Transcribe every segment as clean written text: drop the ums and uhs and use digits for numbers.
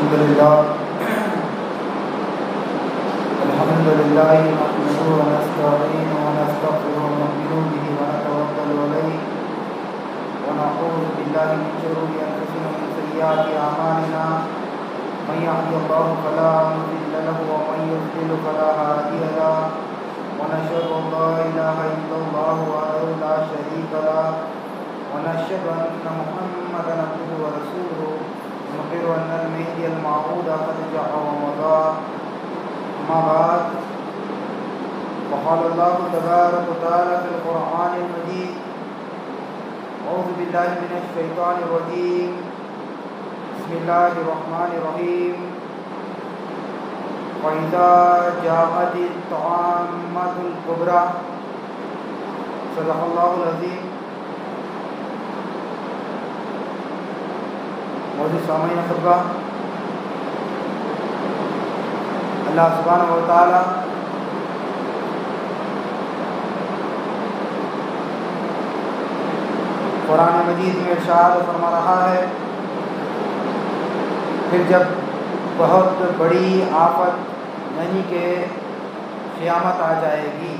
الحمد لله نحمده ونستعينه ونستغفره ونؤمن به ونتوكل عليه ونعوذ بالله من شرور انفسنا ومن سيئات اعمالنا من يهده الله فلا مضل له ومن يضلل فلا هادي له ونشهد ان لا اله الا الله وحده لا شريك له ونشهد ان محمدا عبده ورسوله ونقر ان المهدي الموعود قد جاء ومضى. اما بعد وقال الله تبارك وتعالى في القرآن المجيد اعوذ بالله من الشيطان الرجيم بسم الله الرحمن الرحيم وإذا جاءت الطامة الكبرى صدق الله العظيم. موجود سامعین خطبہ، اللہ سبحانہ و تعالی قرآن مجید میں ارشاد فرما رہا ہے، پھر جب بہت بڑی آفت یعنی کہ قیامت آ جائے گی.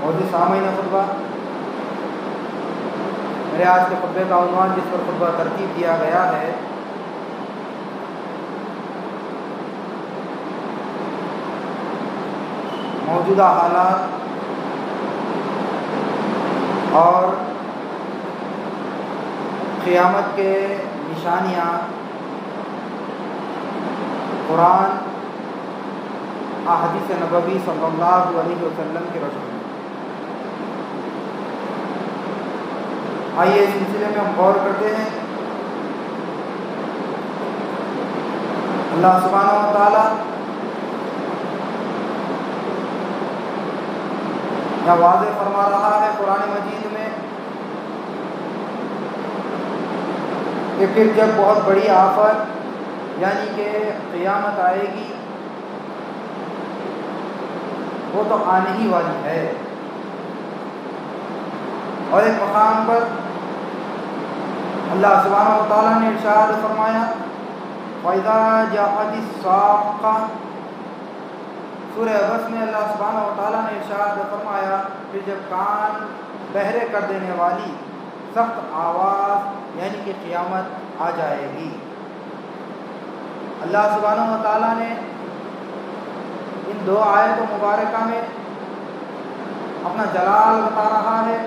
موجود سامعین خطبہ، میرے آج کے خطبے کا عنوان جس پر خطبہ ترتیب دیا گیا ہے موجودہ حالات اور قیامت کے نشانیاں قرآن احادیث نبوی صلی اللہ علیہ وسلم کے روشن میں. آئیے اس سلسلے میں ہم غور کرتے ہیں. اللہ سبحانہ و تعالی یہ واضح فرما رہا ہے قرآن مجید میں کہ پھر جب بہت بڑی آفت یعنی کہ قیامت آئے گی، وہ تو آنے ہی والی ہے. اور ایک مقام پر اللہ سبحانہ و تعالیٰ نے ارشاد فرمایا وَإِذَا جَاءَتِ الصَّاخَّةُ. سورہ عبس میں اللہ سبحانہ و تعالیٰ نے ارشاد فرمایا کہ جب کان بہرے کر دینے والی سخت آواز یعنی کہ قیامت آ جائے گی. اللہ سبحانہ و تعالیٰ نے ان دو آیت مبارکہ میں اپنا جلال بتا رہا ہے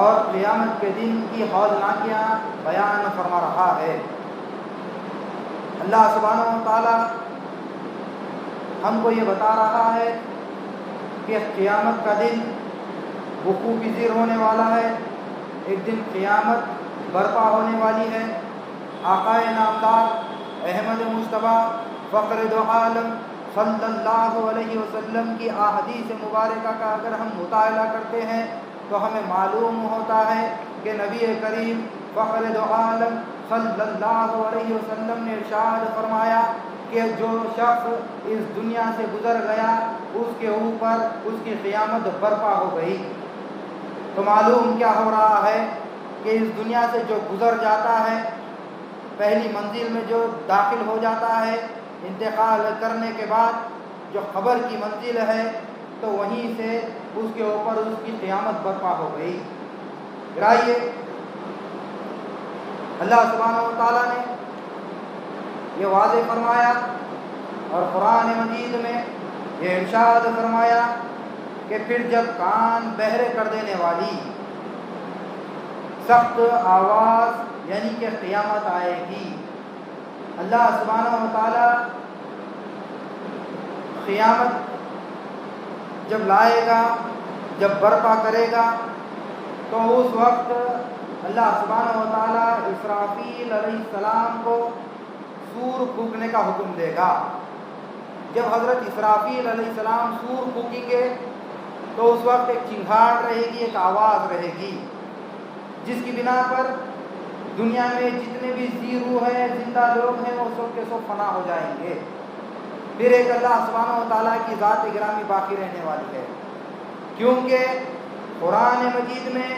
اور قیامت کے دن کی ہولناکیاں بیان فرما رہا ہے. اللہ سبحانہ و تعالیٰ ہم کو یہ بتا رہا ہے کہ قیامت کا دن وقوع پذیر ہونے والا ہے. ایک دن قیامت برپا ہونے والی ہے. آقا نامدار احمد مصطفیٰ فخر دو عالم صلی اللہ علیہ وسلم کی احادیث مبارکہ کا اگر ہم مطالعہ کرتے ہیں تو ہمیں معلوم ہوتا ہے کہ نبی کریم فخر دو عالم صلی اللہ علیہ وسلم نے ارشاد فرمایا کہ جو شخص اس دنیا سے گزر گیا اس کے اوپر اس کی قیامت برپا ہو گئی. تو معلوم کیا ہو رہا ہے کہ اس دنیا سے جو گزر جاتا ہے، پہلی منزل میں جو داخل ہو جاتا ہے، انتقال کرنے کے بعد جو قبر کی منزل ہے تو وہیں سے اس کے اوپر اس کی قیامت برپا ہو گئی. برائیے اللہ سبحانہ و تعالیٰ نے یہ واضح فرمایا اور قرآن مجید میں یہ ارشاد فرمایا کہ پھر جب کان بہرے کر دینے والی سخت آواز یعنی کہ قیامت آئے گی. اللہ سبحانہ و تعالیٰ قیامت جب لائے گا، جب برپا کرے گا تو اس وقت اللہ سبحانہ و تعالیٰ اسرافیل علیہ السلام کو سور پھونکنے کا حکم دے گا. جب حضرت اسرافیل علیہ السلام سور پھونکیں گے تو اس وقت ایک چنگھاڑ رہے گی، ایک آواز رہے گی جس کی بنا پر دنیا میں جتنے بھی زی روح ہیں، زندہ لوگ ہیں، وہ سب کے سب فنا ہو جائیں گے. پھر ایک اللہ سبحانہ و تعالیٰ کی ذات گرامی باقی رہنے والی ہے، کیونکہ قرآن مجید میں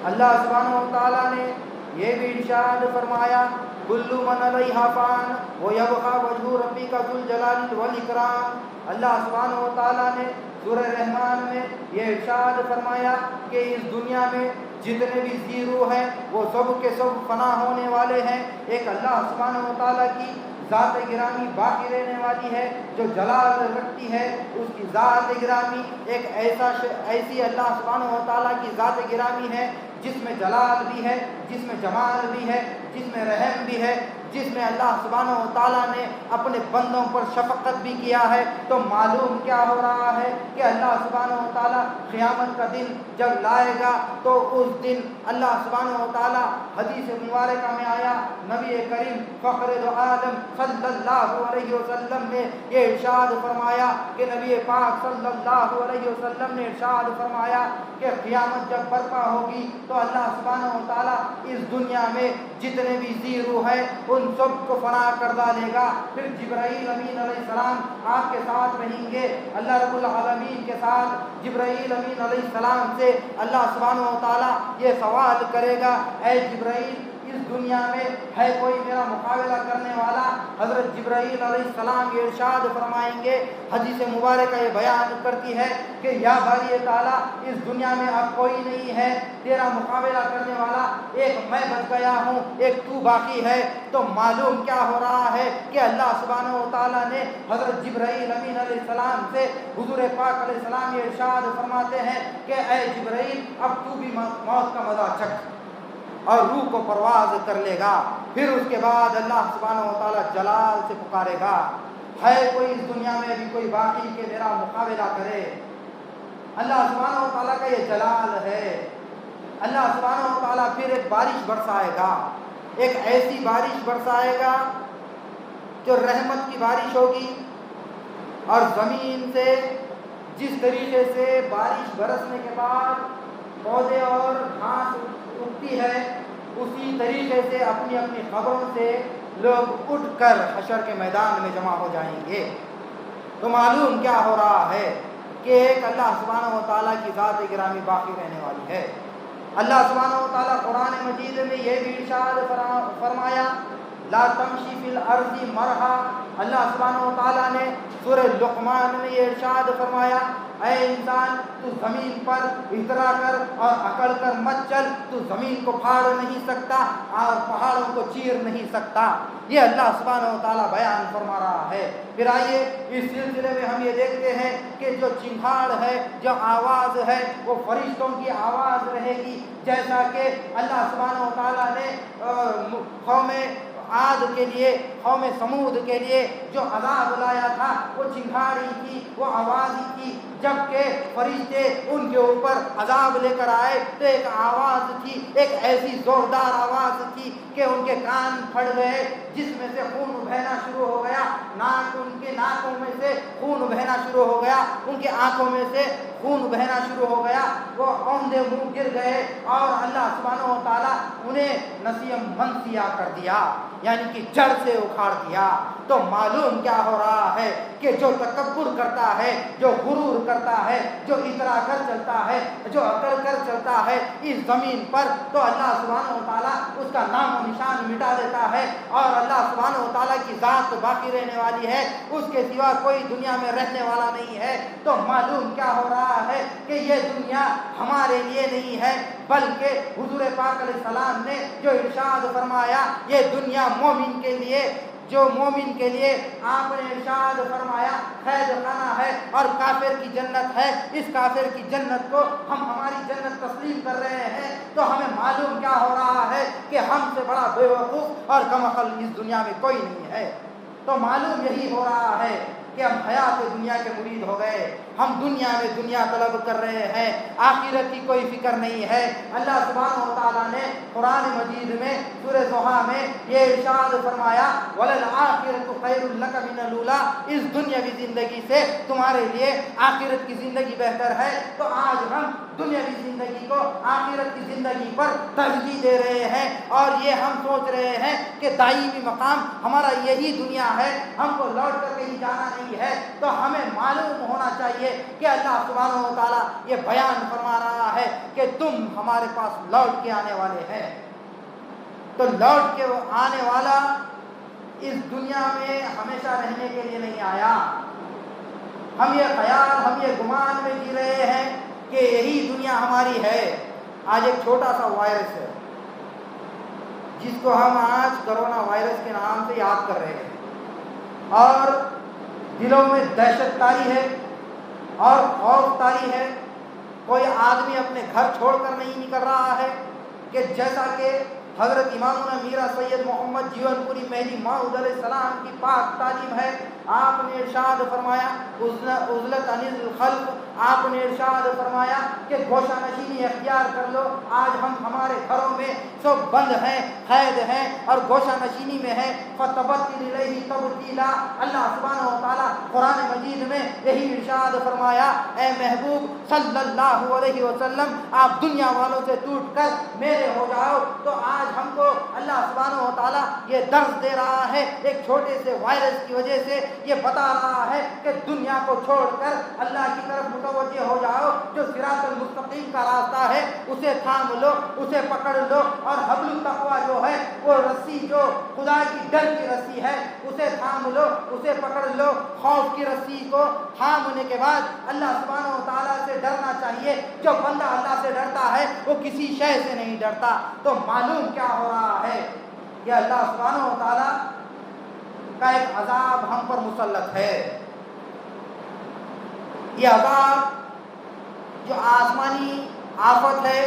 اللہ سبحانہ و تعالیٰ نے یہ بھی ارشاد فرمایا کل من علیہا فان ویبقی وجہ ربک ذو الجلال والاکرام۔ اللہ سبحانہ و تعالیٰ نے سورہ رحمان میں یہ ارشاد فرمایا کہ اس دنیا میں جتنے بھی زیرو ہیں وہ سب کے سب فنا ہونے والے ہیں، ایک اللہ سبحانہ و تعالیٰ کی ذات گرامی باقی رہنے والی ہے جو جلال رکھتی ہے۔ اس کی ذات گرامی ایک ایسی اللہ سبحانہ و تعالیٰ کی ذات گرامی ہے جس میں جلال بھی ہے، جس میں جمال بھی ہے، جس میں رحم بھی ہے، جس میں اللہ سبحانہ و تعالیٰ نے اپنے بندوں پر شفقت بھی کیا ہے۔ تو معلوم کیا ہو رہا ہے کہ اللہ سبحانہ و تعالیٰ قیامت کا دن جب لائے گا تو اس دن اللہ سبحانہ و تعالیٰ حدیث مبارکہ میں آیا، نبی کریم فخر دو عالم صلی اللہ علیہ وسلم نے یہ ارشاد فرمایا کہ نبی پاک صلی اللہ علیہ وسلم نے ارشاد فرمایا کہ قیامت جب برپا ہوگی تو اللہ سبحانہ و تعالیٰ اس دنیا میں جتنے بھی زیرو ہیں ان سب کو فنا کر ڈالے گا۔ پھر جبرائیل امین علیہ السلام آپ کے ساتھ رہیں گے، اللہ رب العالمین کے ساتھ جبرائیل امین علیہ السلام سے اللہ سبحانہ و تعالیٰ یہ سوال کرے گا، اے جبرائیل اس دنیا میں ہے کوئی میرا مقابلہ کرنے والا؟ حضرت جبرائیل علیہ السلام یہ ارشاد فرمائیں گے، حدیث مبارکہ یہ بیان کرتی ہے کہ یا باری تعالیٰ اس دنیا میں اب کوئی نہیں ہے تیرا مقابلہ کرنے والا، ایک میں بچ گیا ہوں، ایک تو باقی ہے۔ تو معلوم کیا ہو رہا ہے کہ اللہ سبحانہ و تعالیٰ نے حضرت جبرائیل امین علیہ السلام سے حضور پاک علیہ السلام یہ ارشاد فرماتے ہیں کہ اے جبرائیل اب تو بھی موت کا مزہ چکھ اور روح کو پرواز کر لے گا۔ پھر اس کے بعد اللہ سبحانہ و تعالیٰ جلال سے پکارے گا، ہے کوئی اس دنیا میں بھی کوئی باقی کہ میرا مقابلہ کرے؟ اللہ سبحانہ و تعالیٰ کا یہ جلال ہے۔ اللہ سبحانہ و تعالیٰ پھر ایک بارش برسائے گا، ایک ایسی بارش برسائے گا جو رحمت کی بارش ہوگی، اور زمین سے جس طریقے سے بارش برسنے کے بعد پودے اور گھاس اگتی ہے اسی طریقے سے اپنی اپنی قبروں سے لوگ اٹھ کر حشر کے میدان میں جمع ہو جائیں گے۔ تو معلوم کیا ہو رہا ہے کہ ایک اللہ سبحانہ و تعالیٰ کی ذات گرامی باقی رہنے والی ہے۔ اللہ سبحانہ و تعالیٰ قرآن مجید میں یہ بھی ارشاد فرمایا لا تمشی فی الارض مرحا۔ اللہ سبحانہ و تعالیٰ نے سورہ لقمان میں یہ ارشاد فرمایا اے انسان تو زمین پر اترا کر اور اکڑ کر مت چل، تو زمین کو پھاڑ نہیں سکتا اور پہاڑوں کو چیر نہیں سکتا۔ یہ اللہ سبحانہ و تعالیٰ بیان فرما رہا ہے۔ پھر آئیے اس سلسلے میں ہم یہ دیکھتے ہیں کہ جو چنگھاڑ ہے، جو آواز ہے، وہ فرشتوں کی آواز رہے گی، جیسا کہ اللہ سبحانہ و تعالیٰ نے قوم عاد کے لیے، قوم سمود کے لیے جو عذاب لایا تھا وہ چنگھاڑی کی، وہ آواز کی۔ جبکہ فرشتے ان کے اوپر عذاب لے کر آئے تو ایک آواز تھی، ایک ایسی زوردار آواز تھی کہ ان کے کان پھٹ گئے، جس میں سے خون بہنا شروع ہو گیا، ان کے ناکوں میں سے خون بہنا شروع ہو گیا، ان کے آنکھوں میں سے خون بہنا شروع ہو گیا، وہ اوندے منہ گر گئے، اور اللہ سبحانہ و تعالیٰ انہیں نسیم منسیہ کر دیا، یعنی کہ جڑ سے اکھاڑ دیا۔ تو معلوم کیا ہو رہا ہے کہ جو تکبر کرتا ہے، جو غرور کرتا ہے، جو اترا کر چلتا ہے، جو اکڑ کر چلتا ہے اس زمین پر، تو اللہ سبحانہ و تعالیٰ اس کا نام و نشان مٹا دیتا ہے، اور اللہ سبحانہ و تعالیٰ کی ذات باقی رہنے والی ہے، اس کے سوا کوئی دنیا میں رہنے والا نہیں ہے۔ تو معلوم کیا ہو رہا ہے کہ یہ دنیا ہمارے لیے نہیں ہے، بلکہ حضور پاک علیہ السلام نے جو ارشاد فرمایا یہ دنیا مومن کے لیے، جو مومن کے لیے آپ نے ارشاد فرمایا قید خانہ ہے اور کافر کی جنت ہے، اس کافر کی جنت کو ہم ہماری جنت تسلیم کر رہے ہیں۔ تو ہمیں معلوم کیا ہو رہا ہے کہ ہم سے بڑا بے وقوف اور کم عقل اس دنیا میں کوئی نہیں ہے۔ تو معلوم یہی ہو رہا ہے کہ ہم حیات دنیا کے مرید ہو گئے، ہم دنیا میں دنیا طلب کر رہے ہیں، آخرت کی کوئی فکر نہیں ہے۔ اللہ سبحانہ و تعالیٰ نے قرآن مجید میں سورہ ضحیٰ میں یہ ارشاد فرمایا وَلَلْآخِرَةُ خَيْرٌ لَكَ مِنَ الْأُولَىٰ، اس دنیاوی زندگی سے تمہارے لیے آخرت کی زندگی بہتر ہے۔ تو آج ہم دنیاوی زندگی کو آخرت کی زندگی پر ترجیح دے رہے ہیں، اور یہ ہم سوچ رہے ہیں کہ دائمی مقام ہمارا یہی دنیا ہے، ہم کو لوٹ کر کہیں جانا نہیں ہے۔ تو ہمیں معلوم ہونا چاہیے کہ اللہ سبحانہ و تعالیٰ یہ بیان فرما رہا ہے کہ کہ تم ہمارے پاس لوٹ کے آنے والے ہیں۔ تو لوٹ کے آنے والا اس دنیا میں ہمیشہ رہنے کے لیے نہیں آیا۔ ہم یہ خیال، ہم یہ گمان میں جی رہے ہیں کہ یہی دنیا ہماری ہے۔ آج ایک چھوٹا سا وائرس ہے جس کو ہم آج کرونا وائرس کے نام سے یاد کر رہے ہیں، اور دلوں میں دہشت طاری ہے اور خوف طاری ہے۔ کوئی آدمی اپنے گھر چھوڑ کر نہیں نکل رہا ہے، کہ جیسا کہ حضرت امامنا میرا سید محمد جیون پوری مہدی موعود علیہ السلام کی پاک تعلیم ہے۔ آپ نے ارشاد فرمایا عزلت عن الخلق، آپ نے ارشاد فرمایا کہ گوشہ نشینی اختیار کر لو۔ آج ہم ہمارے گھروں میں سب بند ہیں، قید ہیں اور گوشہ نشینی میں ہیں۔ فتبتل الیہ تبتیلا، اللہ سبحانہ و تعالیٰ قرآن مجید میں یہی ارشاد فرمایا، اے محبوب صلی اللہ علیہ وسلم آپ دنیا والوں سے ٹوٹ کر میرے ہو جاؤ۔ تو آج ہم کو اللہ سبحانہ و تعالیٰ یہ درس دے رہا ہے، ایک چھوٹے سے وائرس کی وجہ سے یہ بتا رہا ہے کہ دنیا کو چھوڑ کر اللہ کی طرف متوجہ ہو جاؤ۔ جو صراط المستقیم کا راستہ ہے اسے تھام لو، اسے پکڑ لو، اور حبل التقویٰ جو ہے وہ رسی جو خدا کی ڈر کی رسی ہے اسے تھام لو، اسے پکڑ لو۔ خوف کی رسی کو تھامنے کے بعد اللہ سبحانہ و تعالیٰ سے ڈرنا چاہیے۔ جو بندہ اللہ سے ڈرتا ہے وہ کسی شے سے نہیں ڈرتا۔ تو معلوم کیا ہو رہا ہے کہ اللہ سبحانہ و تعالیٰ کا ایک عذاب ہم پر مسلط ہے۔ یہ عذاب جو آسمانی آفت ہے،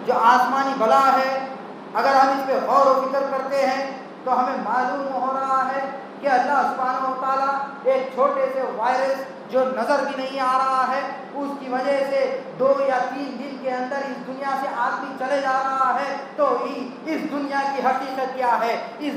جو آسمانی بلا ہے، اگر ہم اس پہ غور و فکر کرتے ہیں تو ہمیں معلوم ہو رہا ہے کہ اللہ سبحانہ و تعالیٰ ایک چھوٹے سے وائرس جو نظر بھی نہیں آ رہا ہے اس کی وجہ سے 2 یا 3 دن کے اندر اس دنیا سے آدمی چلے جا رہا ہے۔ تو اس دنیا کی حقیقت کیا ہے، اس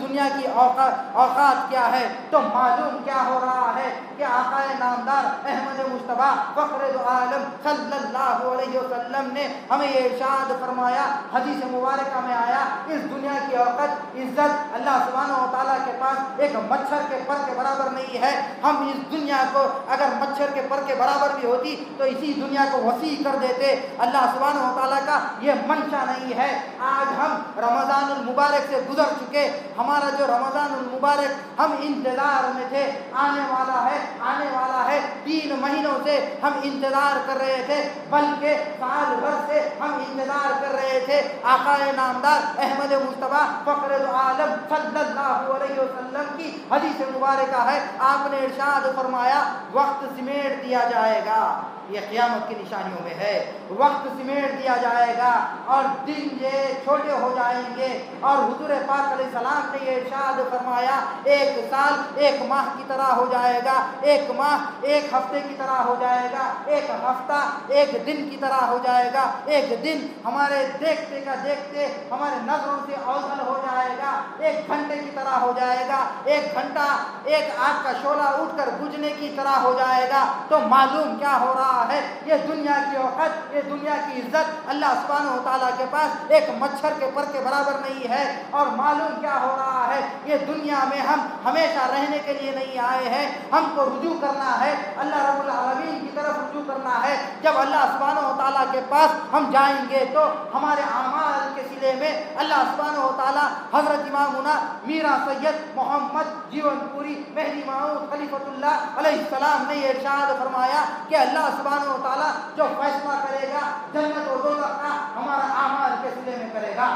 دنیا کی اوقات کیا ہے؟ تو معلوم کیا ہو رہا ہے کہ آقا نامدار احمد مصطفیٰ فخر دو عالم صلی اللہ علیہ وسلم نے ہمیں یہ ارشاد فرمایا، حدیث مبارکہ میں آیا، اس دنیا کی اوقات عزت اللہ سبحانہ و تعالیٰ کے پاس ایک مچھر کے پر کے برابر نہیں ہے۔ ہم اس دنیا کو اگر مچھر کے پر کے برابر بھی ہوتی تو اسی دنیا کو وسیع کر دیتے۔ اللہ سبحانہ و تعالیٰ کا یہ منشا نہیں ہے۔ آج ہم رمضان المبارک سے گزر چکے، ہمارا جو رمضان المبارک ہم انتظار میں تھے، آنے والا ہے آنے والا ہے، 3 مہینوں سے ہم انتظار کر رہے تھے، بلکہ سال بھر سے ہم انتظار کر رہے تھے۔ آقا نامدار احمد مصطفیٰ فخر دو عالم صلی اللہ علیہ وسلم کی حدیث مبارکہ ہے، آپ نے ارشاد فرمایا وقت سمیٹ دیا جائے گا۔ یہ قیامت کی نشانیوں میں ہے، وقت سمیٹ دیا جائے گا اور دن یہ چھوٹے ہو جائیں گے۔ اور حضور پاک علیہ السلام نے یہ ارشاد فرمایا 1 سال 1 ماہ کی طرح ہو جائے گا، 1 ماہ 1 ہفتے کی طرح ہو جائے گا، 1 ہفتہ 1 دن کی طرح ہو جائے گا، 1 دن ہمارے دیکھتے کا دیکھتے ہمارے نظروں سے اوجھل ہو جائے گا، 1 گھنٹے کی طرح ہو جائے گا، 1 گھنٹہ ایک آگ کا شعلہ اٹھ کر بجھنے کی طرح ہو جائے گا۔ تو معلوم کیا ہو رہا ہے، یہ دنیا کی اوقات، یہ دنیا کی عزت اللہ سبحانہ و تعالیٰ کے پاس ایک مچھر کے پر کے برابر نہیں ہے۔ اور معلوم کیا ہو رہا ہے، یہ دنیا میں ہم ہمیشہ رہنے کے لیے نہیں آئے ہیں، ہم کو رجوع کرنا ہے، اللہ رب العالمین کی طرف رجوع کرنا ہے۔ جب اللہ سبحانہ و تعالیٰ کے پاس ہم جائیں گے تو ہمارے اعمال کے صلے میں اللہ سبحانہ و تعالیٰ حضرت امامنا میرا سید محمد جیون پوری مہدی موعود خلیفۃ اللہ علیہ السلام نے یہ ارشاد فرمایا کہ اللہ سبحانہ و تعالیٰ جو فیصلہ کرے گا جنت و دوزخ کا ہمارا اعمال کے صلے میں کرے گا۔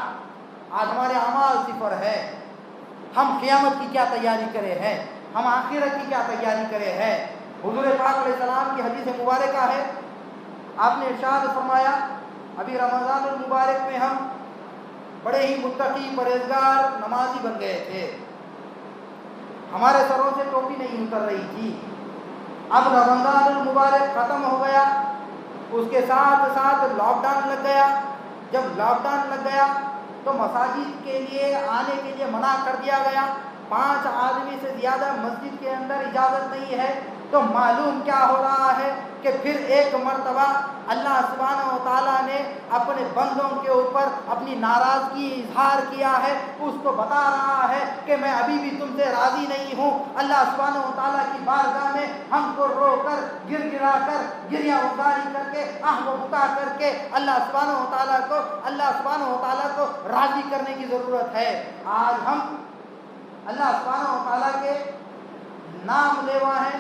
آج ہمارے اعمال صفر ہے، ہم قیامت کی کیا تیاری کرے ہیں، ہم آخرت کی کیا تیاری کرے ہیں۔ حضور پاک علیہ السلام کی حدیث مبارکہ ہے، آپ نے ارشاد فرمایا ابھی رمضان المبارک میں ہم بڑے ہی متقی پرہیزگار نمازی بن گئے تھے، ہمارے سروں سے ٹوپی نہیں اتر رہی تھی۔ اب رمضان المبارک ختم ہو گیا، اس کے ساتھ ساتھ لاک ڈاؤن لگ گیا۔ جب لاک ڈاؤن لگ گیا تو مساجد کے لیے آنے کے لیے منع کر دیا گیا، 5 آدمی سے زیادہ مسجد کے اندر اجازت نہیں ہے۔ تو معلوم کیا ہو رہا ہے کہ پھر ایک مرتبہ اللہ سبحانہ و تعالیٰ نے اپنے بندوں کے اوپر اپنی ناراضگی اظہار کیا ہے، اس کو بتا رہا ہے کہ میں ابھی بھی تم سے راضی نہیں ہوں۔ اللہ سبحانہ و تعالیٰ کی بارگاہ میں ہم کو رو کر گر گرا کر گریہ ازاری کر کے آہ و بکا کر کے اللہ سبحانہ و تعالیٰ کو راضی کرنے کی ضرورت ہے۔ آج ہم اللہ سبحانہ و تعالیٰ کے نام لیوا ہیں،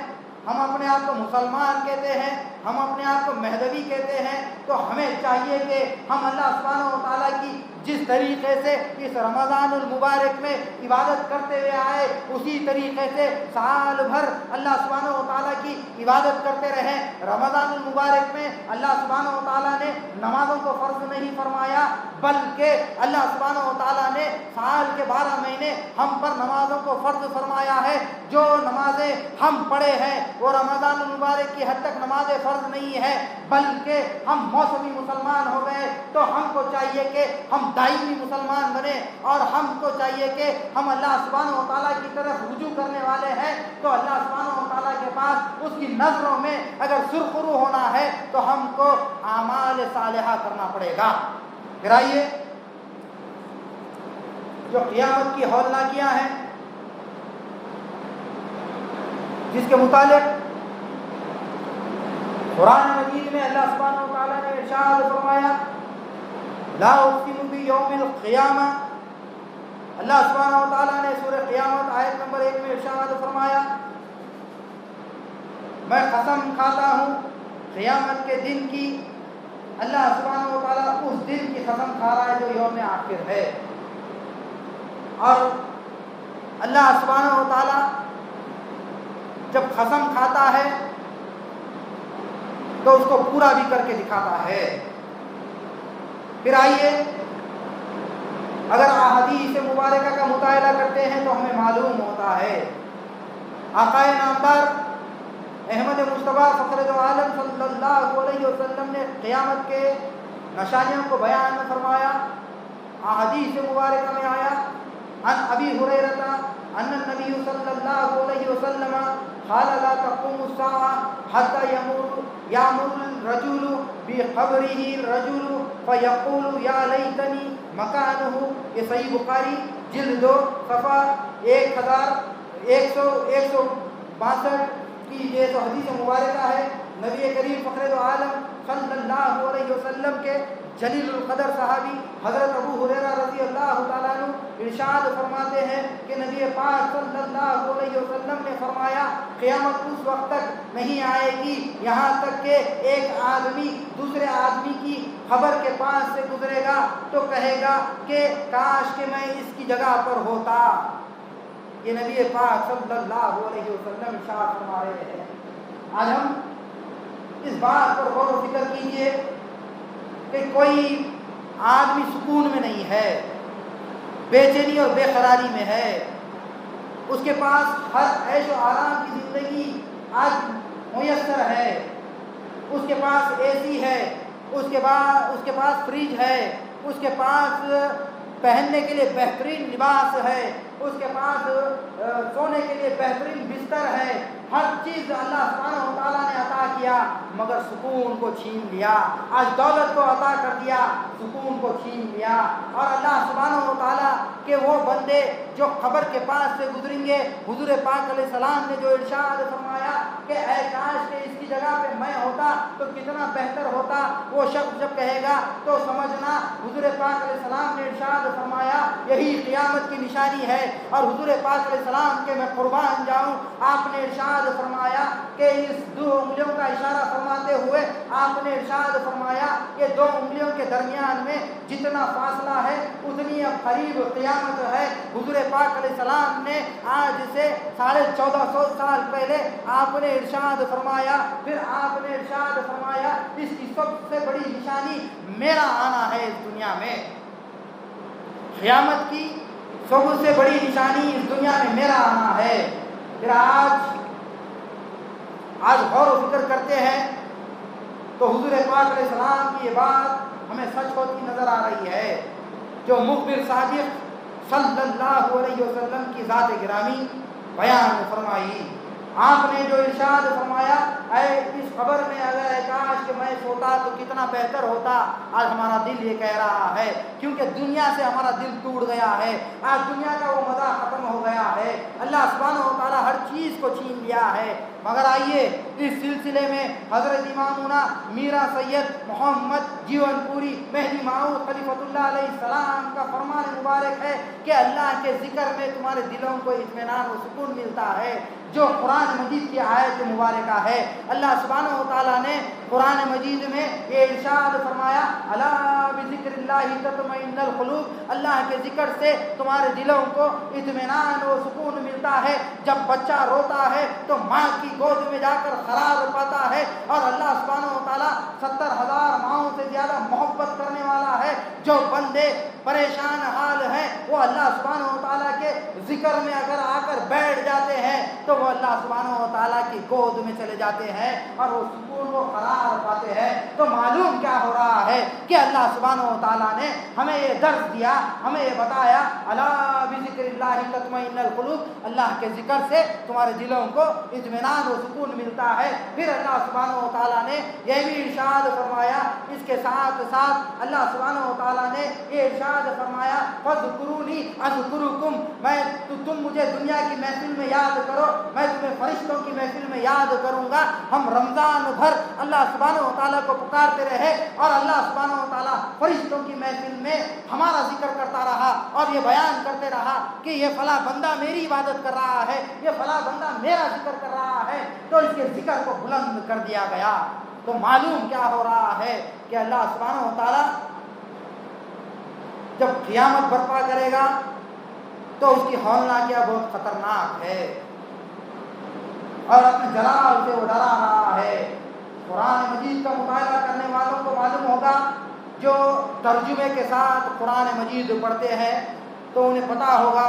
ہم اپنے آپ کو مسلمان کہتے ہیں، ہم اپنے آپ کو مہدوی کہتے ہیں، تو ہمیں چاہیے کہ ہم اللہ سبحانہ و تعالیٰ کی جس طریقے سے اس رمضان المبارک میں عبادت کرتے ہوئے آئے، اسی طریقے سے سال بھر اللہ سبحانہ و تعالیٰ کی عبادت کرتے رہیں۔ رمضان المبارک میں اللہ سبحانہ و تعالیٰ نے نمازوں کو فرض نہیں فرمایا، بلکہ اللہ سبحانہ و تعالیٰ نے سال کے 12 مہینے ہم پر نمازوں کو فرض فرمایا ہے۔ جو نمازیں ہم پڑھے ہیں وہ رمضان المبارک کی حد تک نمازیں فرض نہیں ہے، بلکہ ہم موسمی مسلمان ہو گئے، تو ہم کو چاہیے کہ ہم دائمی مسلمان بنے، اور ہم کو چاہیے کہ ہم اللہ سبحانہ و تعالیٰ کی طرف رجوع کرنے والے ہیں، تو اللہ سبحانہ و تعالیٰ کے پاس اس کی نظروں میں اگر سرخرو ہونا ہے تو ہم کو اعمال صالحہ کرنا پڑے گا۔ پھر آئیے، جو قیامت کی ہولناکیاں ہیں جس کے متعلق قرآن مجید میں اللہ سبحانہ و تعالیٰ نے ارشاد فرمایا، لا اقسم بیوم القیامہ، اللہ سبحانہ و تعالیٰ نے سورہ قیامت آیت نمبر 1 میں ارشاد فرمایا، میں قسم کھاتا ہوں قیامت کے دن کی۔ اللہ سبحانہ و تعالیٰ اس دن کی قسم کھا رہا ہے جو یوم آخر ہے، اور اللہ سبحانہ و تعالیٰ جب قسم کھاتا ہے تو اس کو پورا بھی کر کے دکھاتا ہے۔ پھر آئیے، اگر احادیث مبارکہ کا مطالعہ کرتے ہیں تو ہمیں معلوم ہوتا ہے آقائے نامدار احمد مصطفیٰ فخر دو عالم صلی اللہ علیہ وسلم نے قیامت کے نشانیوں کو بیان فرمایا۔ احادیث مبارکہ میں آیا، عن ابی ہریرہ ان النبی صلی اللہ علیہ وسلم قال لا تقوم الساعة حتى يمر الرجل بقبره الرجل فيقول يا ليتني مكانه۔ یہ صحیح بخاری جلد 2 صفحہ 1162 کی یہ جو حدیث مبارکہ ہے، نبی کریم فخر دو عالم صلی اللہ علیہ وسلم کے جلیل القدر صحابی حضرت ابو ہریرہ رضی اللہ تعالیٰ عنہ ارشاد فرماتے ہیں کہ نبی پاک صلی اللہ علیہ وسلم نے فرمایا، قیامت اس وقت تک نہیں آئے گی یہاں تک کہ ایک آدمی دوسرے آدمی کی خبر کے پاس سے گزرے گا تو کہے گا کہ کاش کہ میں اس کی جگہ پر ہوتا۔ یہ نبی پاک صلی اللہ علیہ وسلم ارشاد فرما رہے ہیں۔ آج ہم اس بات پر غور و فکر کیجئے کہ کوئی آدمی سکون میں نہیں ہے، بے چینی اور بے قراری میں ہے، اس کے پاس ہر عیش و آرام کی زندگی آج میسر ہے، اس کے پاس اے سی ہے، اس کے پاس فریج ہے، اس کے پاس پہننے کے لیے بہترین لباس ہے، اس کے پاس سونے کے لیے بہترین بستر ہے، ہر چیز اللہ سبحانہ و تعالیٰ نے عطا کیا، مگر سکون کو چھین لیا۔ آج دولت کو عطا کر دیا، سکون کو چھین لیا۔ اور اللہ سبحانہ و تعالیٰ کہ وہ بندے جو قبر کے پاس سے گزریں گے، حضور پاک علیہ السلام نے جو ارشاد فرمایا کہ اے کاش کہ اس کی جگہ پہ میں ہوتا تو کتنا بہتر ہوتا، وہ شخص جب کہے گا تو سمجھنا حضور پاک علیہ السلام نے ارشاد فرمایا یہی قیامت کی نشانی ہے۔ اور حضور پاک علیہ السلام کے میں قربان جاؤں، آپ نے ارشاد فرمایا کہ اس 2 انگلیوں کا اشارہ فرماتے ہوئے آپ نے ارشاد فرمایا کہ 2 انگلیوں کے درمیان میں جتنا فاصلہ ہے اتنی اب قریب قیامت ہے۔ حضور پاک علیہ السلام نے آج سے 1450 سال پہلے آپ نے ارشاد فرمایا، پھر آپ نے ارشاد فرمایا اس کی سب سے بڑی نشانی میرا آنا ہے اس دنیا میں۔ قیامت کی سب سے بڑی نشانی اس دنیا میں میرا آنا ہے۔ پھر آج غور و فکر کرتے ہیں تو حضور پاک علیہ السلام کی یہ بات ہمیں سچ ہوتی نظر آ رہی ہے، جو مخبر صادق صلی اللہ علیہ وسلم کی ذات گرامی بیان فرمائی۔ آپ نے جو ارشاد فرمایا اے اس خبر میں اگر کاش کہ میں سوتا تو کتنا بہتر ہوتا، آج ہمارا دل یہ کہہ رہا ہے، کیونکہ دنیا سے ہمارا دل ٹوٹ گیا ہے، آج دنیا کا وہ مزہ ختم ہو گیا ہے، اللہ سبحانہ و تعالیٰ ہر چیز کو چھین لیا ہے۔ مگر آئیے اس سلسلے میں حضرت امامنا میرا سید محمد جیون پوری مہدی ماؤد خلیفۃ اللہ علیہ السلام کا فرمان مبارک ہے کہ اللہ کے ذکر میں تمہارے دلوں کو اطمینان و سکون ملتا ہے، جو قرآن مجید کی آیت مبارکہ ہے۔ اللہ سبحانہ و تعالیٰ نے قرآن مجید میں یہ ارشاد فرمایا الا بذکر اللہ تطمئن القلوب، اللہ کے ذکر سے تمہارے دلوں کو اطمینان و سکون ملتا ہے۔ جب بچہ روتا ہے تو ماں کی گود میں جا کر قرار پاتا ہے، اور اللہ سبحانہ و تعالیٰ 70,000 ماؤں سے زیادہ محبت کرنے والا ہے۔ جو بندے پریشان حال ہیں وہ اللہ سبحانہ و تعالیٰ کے ذکر میں اگر آ کر بیٹھ جاتے ہیں تو وہ اللہ سبحانہ و تعالیٰ کی گود میں چلے جاتے ہیں اور وہ سکون و قرار پاتے ہیں۔ تو معلوم کیا ہو رہا ہے کہ اللہ سبحانہ و تعالیٰ نے ہمیں یہ درس دیا، ہمیں یہ بتایا الا بذکر اللہ تطمئن القلوب، اللہ کے ذکر سے تمہارے دلوں کو اطمینان و سکون ملتا ہے۔ پھر اللہ سبحانہ و تعالیٰ نے یہ بھی ارشاد فرمایا، اس کے ساتھ ساتھ اللہ سبحانہ و تعالیٰ نے یہ ارشاد فرمایا فاذکرونی اذکرکم، تم مجھے دنیا کی محفل میں یاد کرو، میں تمہیں فرشتوں کی محفل میں یاد کروں گا۔ ہم رمضان بھر اللہ سبحانہ و تعالیٰ کو پکارتے رہے اور اللہ سبحانہ و تعالیٰ فرشتوں کی محفل میں ہمارا ذکر کرتا رہا اور یہ بیان کرتے رہا کہ یہ فلاں بندہ میری عبادت کر رہا ہے، یہ فلاں بندہ میرا ذکر کر رہا ہے، تو اس کے ذکر کو بلند کر دیا گیا۔ تو معلوم کیا ہو رہا ہے کہ اللہ سبحانہ و تعالیٰ جب قیامت برپا کرے گا تو اس کی ہولناکیہ بہت خطرناک ہے اور اپنے جلال سے وہ ڈرا رہا ہے۔ قرآن مجید کا مطالعہ کرنے والوں کو معلوم ہوگا، جو ترجمے کے ساتھ قرآن مجید پڑھتے ہیں تو انہیں پتہ ہوگا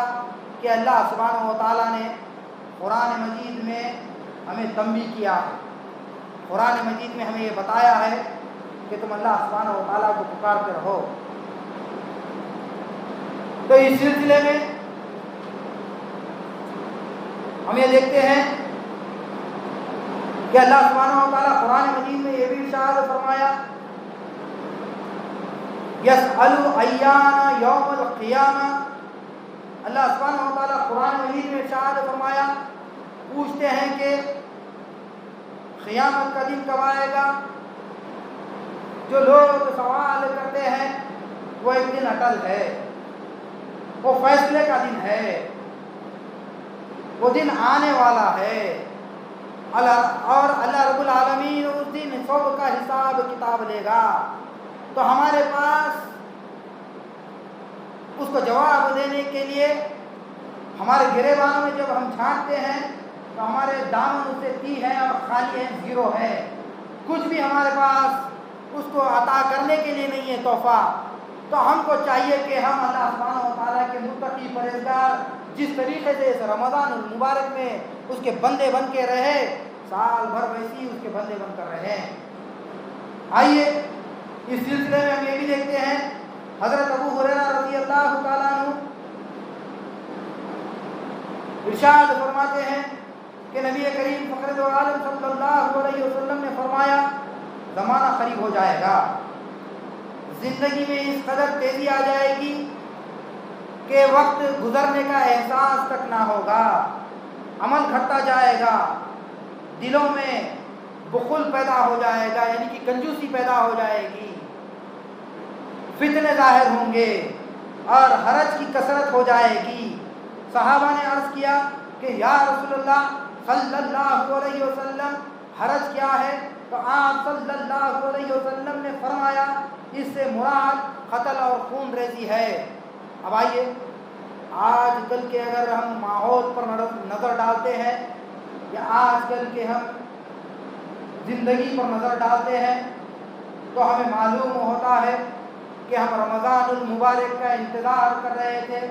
کہ اللہ سبحانہ و تعالیٰ نے قرآن مجید میں ہمیں تنبیہ کیا ہے، قرآن مجید میں ہمیں یہ بتایا ہے کہ تم اللہ سبحانہ و تعالیٰ کو پکارتے رہو۔ تو اس سلسلے میں ہم یہ دیکھتے ہیں کہ اللہ سبحانہ و تعالیٰ قرآن مجید میں یہ بھی ارشاد فرمایا یسأل ایان یوم القیامہ، اللہ سبحانہ و تعالیٰ قرآن مجید میں ارشاد فرمایا پوچھتے ہیں کہ قیامت کا دن کب آئے گا۔ جو لوگ سوال کرتے ہیں وہ ایک دن اٹل ہے، وہ فیصلے کا دن ہے، وہ دن آنے والا ہے، اور اللہ رب العالمین اس دن سب کا حساب کتاب لے گا۔ تو ہمارے پاس اس کو جواب دینے کے لیے ہمارے گریبانوں میں جب ہم جھانکتے ہیں تو ہمارے دامن اس سے تی ہے اور خالی ہے، زیرو ہے، کچھ بھی ہمارے پاس اس کو عطا کرنے کے لیے نہیں ہے تحفہ۔ تو ہم کو چاہیے کہ ہم اللہ سبحانہ و تعالیٰ کے متقی پرہیزگار جس طریقے سے اس رمضان المبارک میں اس کے بندے بن کے رہے، سال بھر ویسے ہی اس کے بندے بن کر رہے۔ آئیے اس سلسلے میں ہم یہ بھی دیکھتے ہیں، حضرت ابو ہریرہ رضی اللہ تعالیٰ عنہ ارشاد فرماتے ہیں کہ نبی کریم فخر دو عالم صلی اللہ علیہ وسلم نے فرمایا زمانہ قریب ہو جائے گا، زندگی میں اس قدر تیزی آ جائے گی کہ وقت گزرنے کا احساس تک نہ ہوگا، عمل گھٹتا جائے گا، دلوں میں بخل پیدا ہو جائے گا، یعنی کہ کنجوسی پیدا ہو جائے گی، فتنے ظاہر ہوں گے اور حرج کی کثرت ہو جائے گی۔ صحابہ نے عرض کیا کہ یا رسول اللہ صلی اللہ علیہ وسلم حرج کیا ہے؟ تو آپ صلی اللہ علیہ وسلم نے فرمایا اس سے مراد قتل اور خون ریزی ہے۔ اب آئیے آج کل کے اگر ہم ماحول پر نظر ڈالتے ہیں یا آج کل کے ہم زندگی پر نظر ڈالتے ہیں تو ہمیں معلوم ہوتا ہے کہ ہم رمضان المبارک کا انتظار کر رہے تھے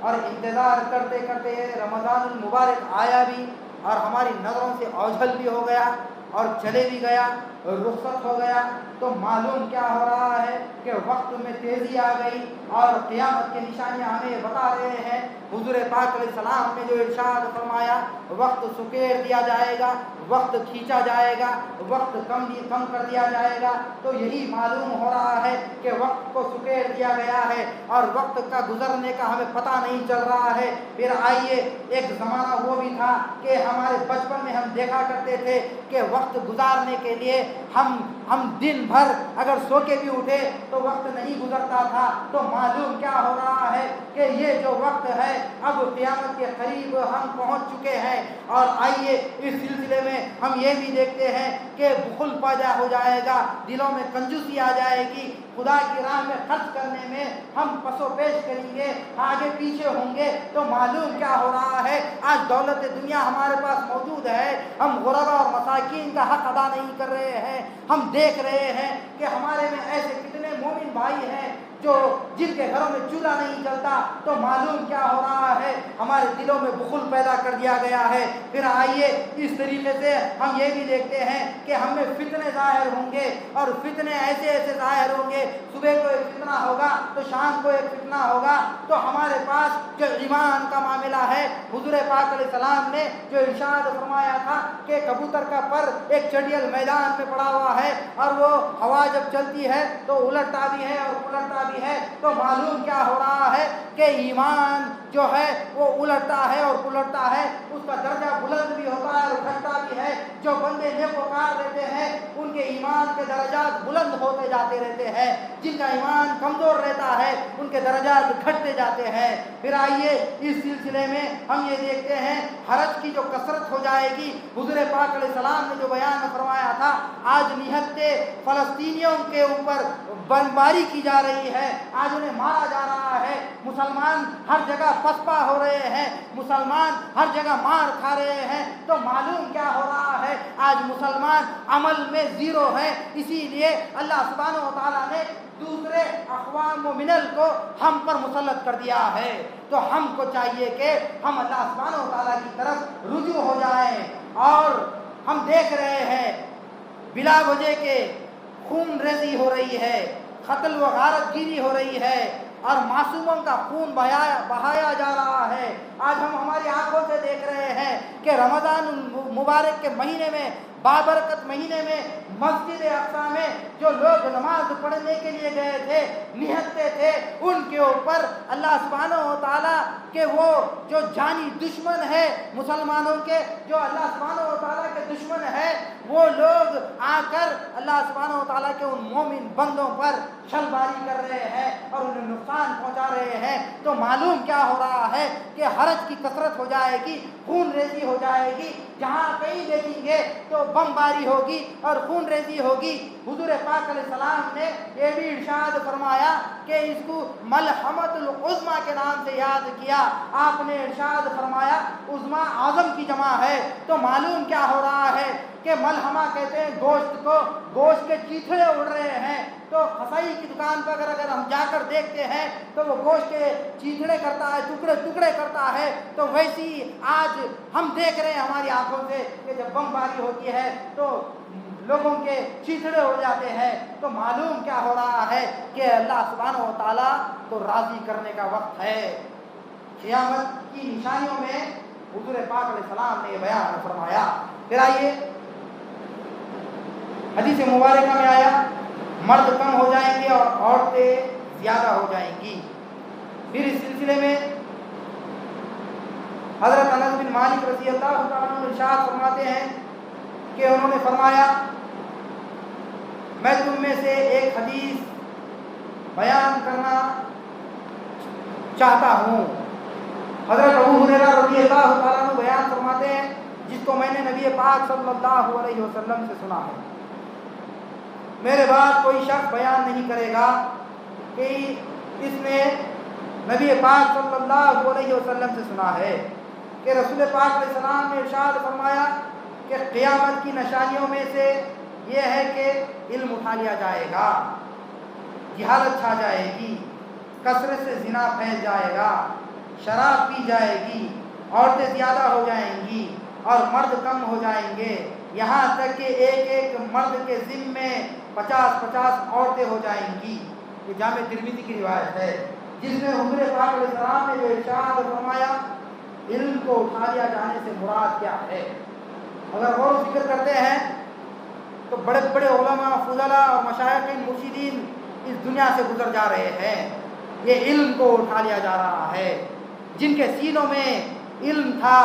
اور انتظار کرتے کرتے رمضان المبارک آیا بھی اور ہماری نظروں سے اوجھل بھی ہو گیا اور چلے بھی گیا، رخصت ہو گیا۔ تو معلوم کیا ہو رہا ہے کہ وقت میں تیزی آ گئی، اور قیامت کی نشانیاں ہمیں یہ بتا رہے ہیں۔ حضور پاک علیہ السلام نے جو ارشاد فرمایا، وقت سکیر دیا جائے گا، وقت کھینچا جائے گا، وقت کم کر دیا جائے گا، تو یہی معلوم ہو رہا ہے کہ وقت کو سکیر دیا گیا ہے اور وقت کا گزرنے کا ہمیں پتہ نہیں چل رہا ہے۔ پھر آئیے، ایک زمانہ وہ بھی تھا کہ ہمارے بچپن میں ہم دیکھا کرتے تھے کہ وقت گزارنے کے لیے ہم دن بھر اگر سو کے بھی اٹھے تو وقت نہیں گزرتا تھا۔ تو معلوم کیا ہو رہا ہے کہ یہ جو وقت ہے اب قیامت کے قریب ہم پہنچ چکے ہیں۔ اور آئیے، اس سلسلے میں ہم یہ بھی دیکھتے ہیں کہ بخل پیدا ہو جائے گا، دلوں میں کنجوسی آ جائے گی، خدا کی راہ میں خرچ کرنے میں ہم پس و پیش کریں گے، آگے پیچھے ہوں گے۔ تو معلوم کیا ہو رہا ہے، آج دولت دنیا ہمارے پاس موجود ہے، ہم غربا اور مساکین کا حق ادا نہیں کر رہے ہیں۔ ہم دیکھ رہے ہیں کہ ہمارے میں ایسے کتنے مومن بھائی ہیں جن کے گھروں میں چولہا نہیں جلتا۔ تو معلوم کیا ہو رہا ہے، ہمارے دلوں میں بخل پیدا کر دیا گیا ہے۔ پھر آئیے، اس طریقے سے ہم یہ بھی دیکھتے ہیں کہ ہم میں فتنے ظاہر ہوں گے، اور فتنے ایسے ایسے ظاہر ہوں گے، صبح کو ایک فتنہ ہوگا تو شام کو ایک فتنہ ہوگا۔ تو ہمارے پاس جو ایمان کا معاملہ ہے، حضور پاک علیہ السلام نے جو ارشاد فرمایا تھا کہ کبوتر کا پر ایک چڑیل میدان میں پڑا ہوا ہے، اور وہ ہوا جب چلتی ہے تو الٹتا بھی ہے اور پلٹتا بھی ہے۔ تو معلوم کیا ہو رہا ہے کہ ایمان جو ہے وہ الٹتا ہے اور پلٹتا ہے، اس کا درجہ بلند بھی ہوتا ہے اور گھٹتا بھی ہے۔ جو بندے نیکوکار رہتے ہیں ان کے ایمان کے درجات بلند ہوتے جاتے رہتے ہیں، جن کا ایمان کمزور رہتا ہے ان کے درجات گھٹتے جاتے ہیں۔ پھر آئیے، اس سلسلے میں ہم یہ دیکھتے ہیں حرج کی جو کثرت ہو جائے گی، حضور پاک علیہ السلام نے جو بیان فرمایا تھا، آج نہتے فلسطینیوں کے اوپر بمباری کی جا رہی ہے، آج انہیں مارا جا رہا ہے، مسلمان ہر جگہ پسپا ہو رہے ہیں، مسلمان ہر جگہ مار کھا رہے ہیں۔ تو معلوم کیا ہو رہا ہے، آج مسلمان عمل میں زیرو ہے۔ اسی لیے اللہ سبحانہ و تعالیٰ نے دوسرے اقوام و ملل کو ہم پر مسلط کر دیا ہے۔ تو ہم کو چاہیے کہ ہم اللہ سبحانہ و تعالیٰ کی طرف رجوع ہو جائیں۔ اور ہم دیکھ رہے ہیں بلا وجہ کے خون ریزی ہو رہی ہے، قتل و غارت گیری ہو رہی ہے، اور معصوموں کا خون بہایا جا رہا ہے۔ آج ہم ہماری آنکھوں سے دیکھ رہے ہیں کہ رمضان مبارک کے مہینے میں، بابرکت مہینے میں، مسجد اقصی میں جو لوگ نماز پڑھنے کے لیے گئے تھے، نہتے تھے، ان کے اوپر اللہ سبحانہ و تعالیٰ کہ وہ جو جانی دشمن ہے مسلمانوں کے، جو اللہ سبحانہ و تعالیٰ کے دشمن ہے، وہ لوگ آ کر اللہ سبحانہ و تعالیٰ کے ان مومن بندوں پر چھلباری کر رہے ہیں اور انہیں نقصان پہنچا رہے ہیں۔ تو معلوم کیا ہو رہا ہے کہ حرج کی کثرت ہو جائے گی، خون ریزی ہو جائے گی، جہاں کہیں دیکھیں گے تو بمباری ہوگی اور خون ریزی ہوگی۔ حضور پاک علیہ السلام نے یہ بھی ارشاد فرمایا کہ اس کو ملحمۃ العظمیٰ کے نام سے یاد کیا۔ آپ نے ارشاد فرمایا عظمیٰ اعظم کی جمع ہے۔ تو معلوم کیا ہو رہا ہے کہ ملحمہ کہتے ہیں گوشت کو، گوشت کے چیتھڑے اڑ رہے ہیں۔ تو قصائی کی دکان پر اگر ہم جا کر دیکھتے ہیں تو وہ گوشت کے چیتھڑے کرتا ہے، ٹکڑے ٹکڑے کرتا ہے۔ تو ویسی آج ہم دیکھ رہے ہیں ہماری آنکھوں سے کہ جب بمباری ہوتی ہے تو لوگوں کے چیتھڑے ہو جاتے ہیں۔ تو معلوم کیا ہو رہا ہے کہ اللہ سبحانہ و تعالیٰ کو راضی کرنے کا وقت ہے۔ قیامت کی نشانیوں میں حضور پاک علیہ السلام نے یہ بیان فرمایا۔ پھر آئیے، حدیث مبارکہ میں آیا مرد کم ہو جائیں گے اور عورتیں زیادہ ہو جائیں گی۔ پھر اس سلسلے میں حضرت انس بن مالک رضی اللہ تعالیٰ عنہ ارشاد فرماتے ہیں کہ انہوں نے فرمایا میں تم میں سے ایک حدیث بیان کرنا چاہتا ہوں۔ حضرت ابو ہریرہ رضی اللہ تعالیٰ عنہ بیان فرماتے ہیں جس کو میں نے نبی پاک صلی اللہ علیہ وسلم سے سنا ہے، میرے بعد کوئی شخص بیان نہیں کرے گا کہ اس نے نبی پاک صلی اللہ علیہ وسلم سے سنا ہے کہ رسول پاک علیہ السلام نے ارشاد فرمایا کہ قیامت کی نشانیوں میں سے یہ ہے کہ علم اٹھا لیا جائے گا، جہالت چھا جائے گی، کثرت سے زنا پھیل جائے گا، شراب پی جائے گی، عورتیں زیادہ ہو جائیں گی اور مرد کم ہو جائیں گے، یہاں تک کہ ایک ایک مرد کے ذمے 50 عورتیں ہو جائیں گی۔ یہ جامع ترمذی کی روایت ہے، جس میں حضور پاک علیہ السلام نے جو ارشاد فرمایا علم کو اٹھا لیا جانے سے مراد کیا ہے۔ اگر غور و فکر کرتے ہیں تو بڑے بڑے علماء، فضلاء اور مشائخ مرشدین اس دنیا سے گزر جا رہے ہیں، یہ علم کو اٹھا لیا جا رہا ہے۔ جن کے سینوں میں علم تھا،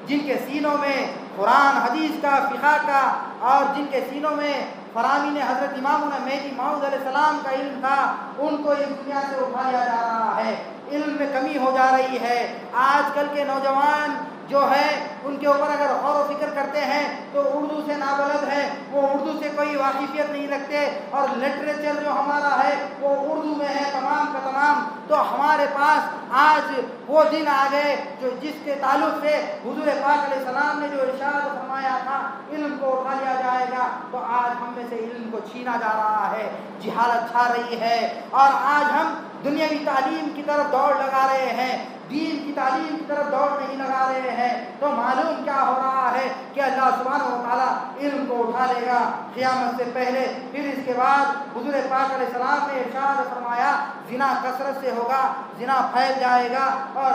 جن کے سینوں میں قرآن حدیث کا، فقہ کا، اور جن کے سینوں میں فرامین حضرت امام مہدی موعود علیہ السلام کا علم تھا، ان کو اس دنیا سے اٹھا لیا جا رہا ہے۔ علم میں کمی ہو جا رہی ہے۔ آج کل کے نوجوان جو ہے ان کے اوپر اگر غور و فکر کرتے ہیں تو اردو سے نابلد ہے، وہ اردو سے کوئی واقفیت نہیں رکھتے، اور لٹریچر جو ہمارا ہے وہ اردو میں ہے تمام کا تمام۔ تو ہمارے پاس آج وہ دن آ گئے جو جس کے تعلق سے حضور پاک علیہ السلام نے جو ارشاد فرمایا تھا علم کو اٹھا لیا جائے گا، تو آج ہم میں سے علم کو چھینا جا رہا ہے، جہالت چھا رہی ہے، اور آج ہم دنیاوی تعلیم کی طرف دوڑ لگا رہے ہیں، دین کی تعلیم کی طرف دوڑ نہیں لگا رہے ہیں۔ تو معلوم کیا ہو رہا ہے کہ اللہ سبحانہ و تعالیٰ علم کو اٹھا لے گا قیامت سے پہلے۔ پھر اس کے بعد حضور پاک علیہ السلام نے ارشاد فرمایا زنا کثرت سے ہوگا، زنا پھیل جائے گا اور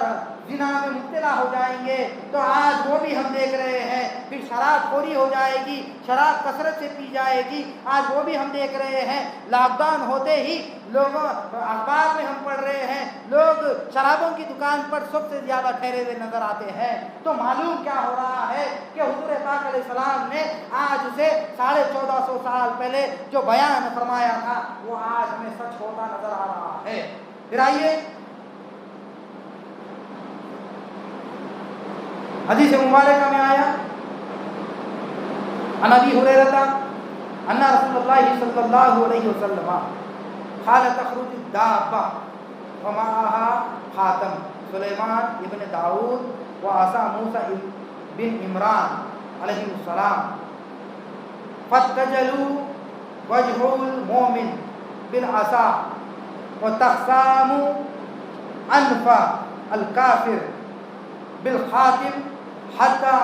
زنا میں مبتلا ہو جائیں گے۔ تو آج وہ بھی ہم دیکھ رہے ہیں۔ پھر شراب خوری ہو جائے گی، شراب کثرت سے پی جائے گی، آج وہ بھی ہم دیکھ رہے ہیں۔ لاک ڈاؤن ہوتے ہی لوگوں اخبار میں ہم پڑھ رہے ہیں لوگ شرابوں کی دکان پر سب سے زیادہ ٹھہرے ہوئے نظر آتے ہیں۔ تو معلوم کیا ہو رہا ہے کہ حضور پاک علیہ السلام نے آج سے 1450 سال پہلے جو بیان فرمایا تھا وہ آج ہمیں سچ ہوتا نظر آ رہا ہے۔ پھر آئیے حدیث مبارکہ میں آیا عن ابی ہریرہ ان رسول اللہ صلی اللہ علیہ وسلم قال تخرج الدابہ ومعها خاتم سلیمان ابن داؤد وعصا موسیٰ بن عمران علیہ السلام فتجلو وجہ المومن بالعصا وتخسام انف الکافر بالخاتم حتى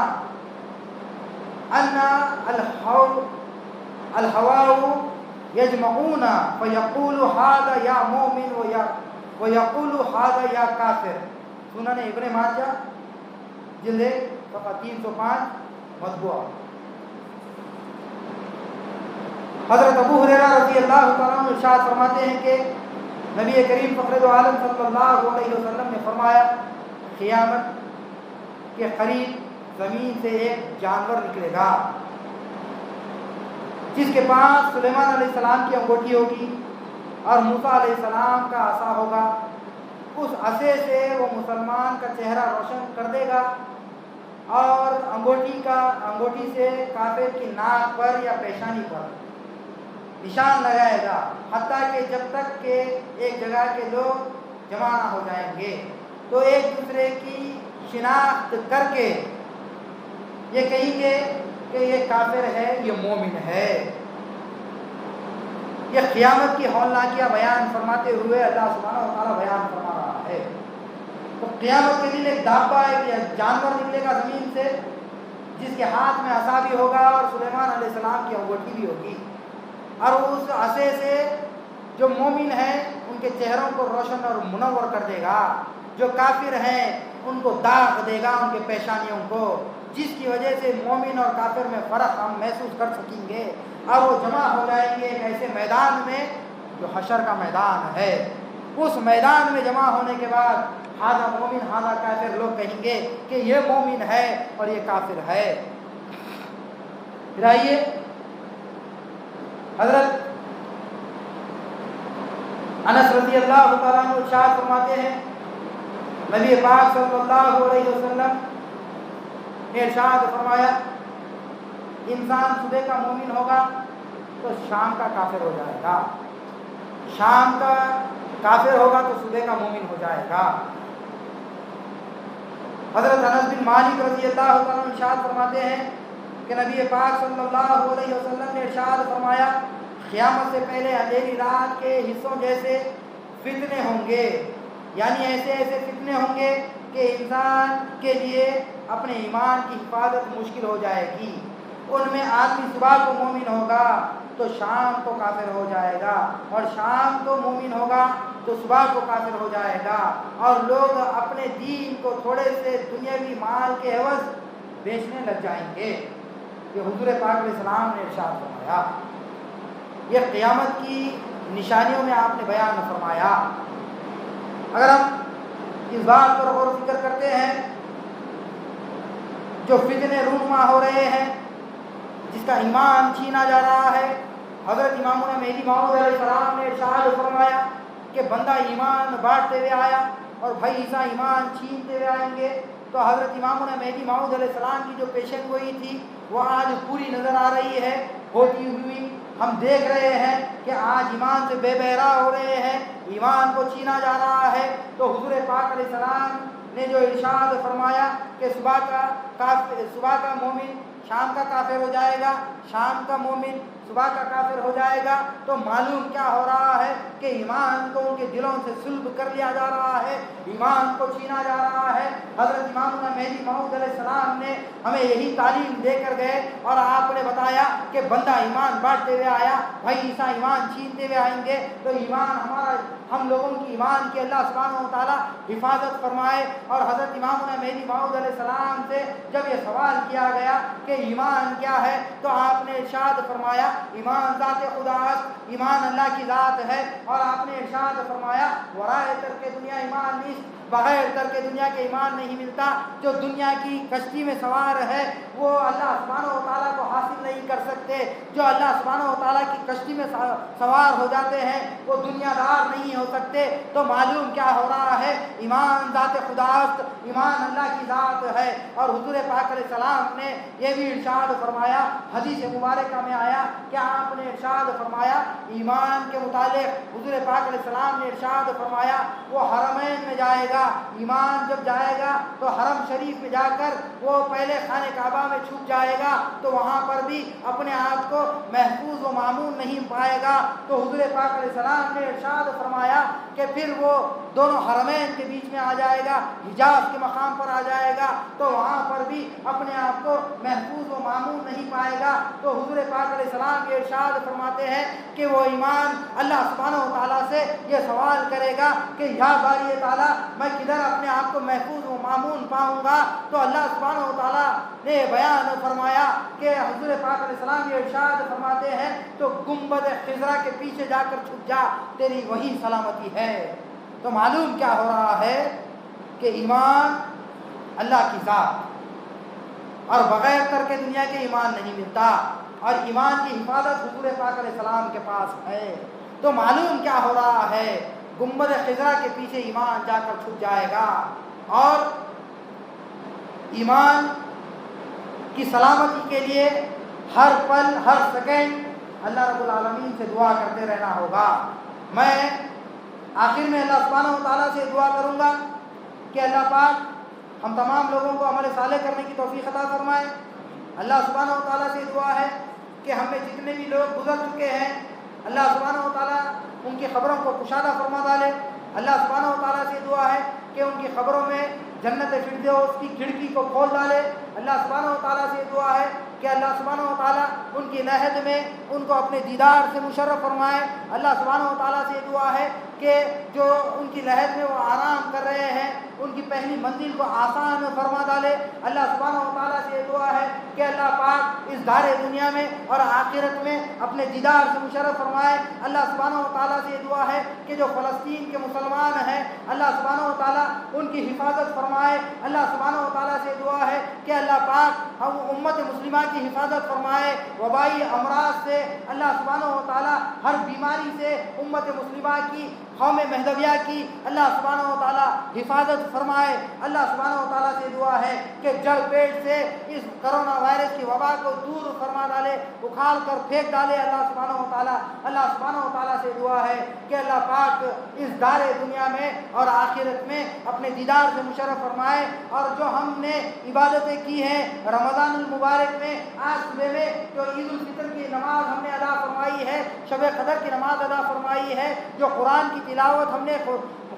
ان الهواء يجمعون فيقول هذا يا مؤمن ويقول هذا يا کافر۔ سنن ابن ماجہ جلد صفحہ 305 مطبوعہ۔ حضرت ابو ہریرہ رضی اللہ تعالیٰ عنہ ارشاد فرماتے ہیں کہ نبی کریم فخر دو عالم صلی اللہ علیہ وسلم نے فرمایا قیامت کے قریب زمین سے ایک جانور نکلے گا جس کے پاس سلیمان علیہ السلام کی انگوٹھی ہوگی اور موسیٰ علیہ السلام کا عصا ہوگا۔ اس عصے سے وہ مسلمان کا چہرہ روشن کر دے گا اور انگوٹھی سے کافر کی ناک پر یا پیشانی پر نشان لگائے گا، حتیٰ کہ جب تک کہ ایک جگہ کے لوگ جمع نہ ہو جائیں گے تو ایک دوسرے کی شناخت کر کے یہ کہیں گے کہ یہ کافر ہے، یہ مومن ہے۔ یہ قیامت کی ہولناکیہ بیان فرماتے ہوئے اللہ سبحانہ و تعالیٰ بیان فرما رہا ہے۔ تو قیامت کے دن ایک دابہ، ایک جانور نکلے گا زمین سے جس کے ہاتھ میں عصا بھی ہوگا اور سلیمان علیہ السلام کی انگوٹھی بھی ہوگی، اور اس عصے سے جو مومن ہیں ان کے چہروں کو روشن اور منور کر دے گا، جو کافر ہیں ان کو داغ دے گا، ان کے پیشانیوں کو، جس کی وجہ سے مومن اور کافر میں فرق ہم محسوس کر سکیں گے، اور وہ جمع ہو جائیں گے ایک ایسے میدان میں جو حشر کا میدان ہے۔ اس میدان میں جمع ہونے کے بعد ہاذا مومن ہاذا کافر، لوگ کہیں گے کہ یہ مومن ہے اور یہ کافر ہے۔ پھر آئیے حضرت انس رضی اللہ تعالیٰ عنہ ارشاد فرماتے ہیں نبی پاک صلی اللہ علیہ وسلم نے ارشاد فرمایا انسان صبح کا مومن ہوگا تو شام کا کافر ہو جائے گا، شام کا کافر ہوگا تو صبح کا مومن ہو جائے گا۔ حضرت انس بن مالک رضی اللہ عنہ ارشاد فرماتے ہیں کہ نبی پاک صلی اللہ علیہ وسلم نے ارشاد فرمایا قیامت سے پہلے اندھیری رات کے حصوں جیسے فتنے ہوں گے، یعنی ایسے ایسے فتنے ہوں گے کہ انسان کے لیے اپنے ایمان کی حفاظت مشکل ہو جائے گی۔ ان میں آدمی صبح کو مومن ہوگا، تو شام کو کافر ہو جائے گا، اور شام کو مومن ہوگا تو صبح کو کافر ہو جائے گا، اور لوگ اپنے دین کو تھوڑے سے دنیاوی مال کے عوض بیچنے لگ جائیں گے۔ یہ حضور پاک علیہ السلام نے ارشاد فرمایا، یہ قیامت کی نشانیوں میں آپ نے بیان فرمایا۔ اگر ہم اس بات پر غور و فکر کرتے ہیں، جو فتنے رونما ہو رہے ہیں، جس کا ایمان چھینا جا رہا ہے، حضرت امامنا مہدی موعود علیہ السلام نے ارشاد فرمایا کہ بندہ ایمان بانٹتے ہوئے آیا اور بھائی عیسیٰ ایمان چھینتے ہوئے آئیں گے، تو حضرت امامنا مہدی موعود علیہ السلام کی جو پیشن گوئی تھی وہ آج پوری نظر آ رہی ہے، ہوتی ہوئی ہم دیکھ رہے ہیں کہ آج ایمان سے بے بہرا ہو رہے ہیں، ایمان کو چھینا جا رہا ہے۔ تو حضور پاک علیہ السلام نے جو ارشاد فرمایا کہ صبح کا مومن شام کا کافر ہو جائے گا، شام کا مومن صبح کا کافر ہو جائے گا، تو معلوم کیا ہو رہا ہے کہ ایمان کو ان کے دلوں سے سلب کر لیا جا رہا ہے، ایمان کو چھینا جا رہا ہے۔ حضرت امامنا مہدی موعود علیہ السلام نے ہمیں یہی تعلیم دے کر گئے، اور آپ نے بتایا کہ بندہ ایمان بانٹتے ہوئے آیا، بھائی عیسیٰ ایمان چھینتے ہوئے آئیں گے، تو ایمان ہم لوگوں کی ایمان کی اللہ سبحانہ و تعالیٰ حفاظت فرمائے۔ اور حضرت امامنا مہدی موعود علیہ السلام سے جب یہ سوال کیا گیا کہ ایمان کیا ہے، تو آپ نے ارشاد فرمایا ایمان ذات خدا است، ایمان اللہ کی ذات ہے، اور آپ نے ارشاد فرمایا ورائے ترک دنیا ایمان نیست، بغیر ترک دنیا کے ایمان نہیں ملتا۔ جو دنیا کی کشتی میں سوار ہے وہ اللہ سبحانہ و تعالیٰ کو حاصل نہیں کر سکتے، جو اللہ سبحانہ و تعالیٰ کی کشتی میں سوار ہو جاتے ہیں وہ دنیا دار نہیں ہو سکتے۔ تو معلوم کیا ہو رہا ہے، ایمان ذات خدا است، ایمان اللہ کی ذات ہے۔ اور حضور پاک علیہ السلام نے یہ بھی ارشاد فرمایا، حدیث مبارکہ میں آیا کہ آپ نے ارشاد فرمایا ایمان کے متعلق، حضور پاک علیہ السلام نے ارشاد فرمایا وہ حرمین میں جائے گا، ایمان جب جائے گا تو حرم شریف میں جا کر وہ پہلے خانہ کعبہ میں چھپ جائے گا، تو وہاں پر بھی اپنے آپ کو محفوظ و معمون نہیں پائے گا۔ تو حضور پاک علیہ السلام نے ارشاد فرمایا کہ پھر وہ دونوں حرمین کے بیچ میں آ جائے گا، حجاز کے مقام پر آ جائے گا، تو وہاں پر بھی اپنے آپ کو محفوظ و معمون نہیں پائے گا۔ تو حضور پاک علیہ السلام یہ ارشاد فرماتے ہیں کہ وہ ایمان اللہ سبحانہ و تعالیٰ سے یہ سوال کرے گا کہ یا باری تعالیٰ میں کدھر اپنے آپ کو محفوظ و معمون پاؤں گا؟ تو اللہ سبحانہ و تعالیٰ نے بیان فرمایا کہ حضور پاک علیہ السلام یہ ارشاد فرماتے ہیں تو گنبد خضرا کے پیچھے جا کر چھپ جا، تیری وہی سلامتی ہے۔ تو معلوم کیا ہو رہا ہے کہ ایمان اللہ کی ذات، اور بغیر ترک دنیا کے ایمان نہیں ملتا، اور ایمان کی حفاظت حضور پاک علیہ السلام کے پاس ہے۔ تو معلوم کیا ہو رہا ہے، گنبد خضرا کے پیچھے ایمان جا کر چھپ جائے گا، اور ایمان کی سلامتی کے لیے ہر پل ہر سیکنڈ اللہ رب العالمین سے دعا کرتے رہنا ہوگا۔ میں آخر میں اللہ سبحانہ و تعالیٰ سے دعا کروں گا کہ اللہ پاک ہم تمام لوگوں کو عمل صالح کرنے کی توفیق عطا فرمائے۔ اللہ سبحانہ و تعالیٰ سے دعا ہے کہ ہم میں جتنے بھی لوگ گزر چکے ہیں اللہ سبحانہ و تعالیٰ ان کی خبروں کو کشادہ فرما ڈالے۔ اللہ سبحانہ و تعالیٰ سے دعا ہے کہ ان کی خبروں میں جنت فردوس کی کھڑکی کو کھول ڈالے۔ اللہ سبحانہ و تعالیٰ سے دعا ہے کہ اللہ سبحانہ و تعالیٰ ان کی لحد میں ان کو اپنے دیدار سے مشرف فرمائے۔ اللہ سبحانہ و تعالیٰ سے دعا ہے کہ جو ان کی لحد میں وہ آرام کر رہے ہیں ان کی پہلی منزل کو آسان فرما ڈالے۔ اللہ سبحانہ و تعالیٰ سے دعا ہے کہ اللہ پاک اس دار دنیا میں اور آخرت میں اپنے دیدار سے مشرف فرمائے۔ اللہ سبحانہ و تعالیٰ سے دعا ہے کہ جو فلسطین کے مسلمان ہیں اللہ سبحانہ و تعالیٰ ان کی حفاظت فرمائے۔ اللہ سبحانہ و تعالیٰ سے دعا ہے کہ اللہ پاک ہم امت مسلمہ کی حفاظت فرمائے، وبائی امراض سے اللہ سبحانہ و تعالیٰ ہر بیماری سے امت مسلمہ کی قوم مہدویہ کی اللہ سبحانہ و تعالیٰ حفاظت فرمائے۔ اللہ سبحانہ و تعالیٰ سے دعا ہے کہ جڑ پیٹ سے اس کرونا وائرس کی وبا کو دور فرما ڈالے، اکھاڑ کر پھینک ڈالے اللہ سبحانہ و تعالیٰ۔ اللہ سبحانہ و تعالیٰ سے دعا ہے کہ اللہ پاک اس دار دنیا میں اور آخرت میں اپنے دیدار سے مشرف فرمائے، اور جو ہم نے عبادتیں کی ہیں رمضان المبارک میں، آج صبح میں جو عید الفطر کی نماز ہم نے ادا فرمائی ہے، شب قدر کی نماز ادا فرمائی ہے، جو قرآن کی تلاوت ہم نے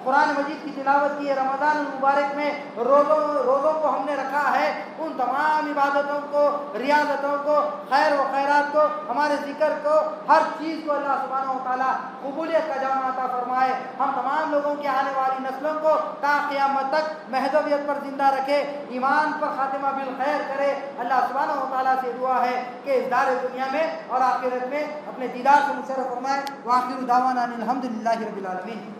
قرآن مجید کی تلاوت کی ہے، رمضان المبارک میں روزوں کو ہم نے رکھا ہے، ان تمام عبادتوں کو، ریاضتوں کو، خیر و خیرات کو، ہمارے ذکر کو، ہر چیز کو اللہ سبحانہ و تعالیٰ قبولیت کا جامع عطا فرمائے. ہم تمام لوگوں کی آنے والی نسلوں کو تا قیامت تک مہذبیت پر زندہ رکھے، ایمان پر خاتمہ بالخیر کرے. اللہ سبحانہ و تعالیٰ سے دعا ہے کہ اس دار دنیا میں اور آخرت میں اپنے دیدار سے مشرف فرمائے. وآخر دعوانا ان الحمد للہ رب العالمین.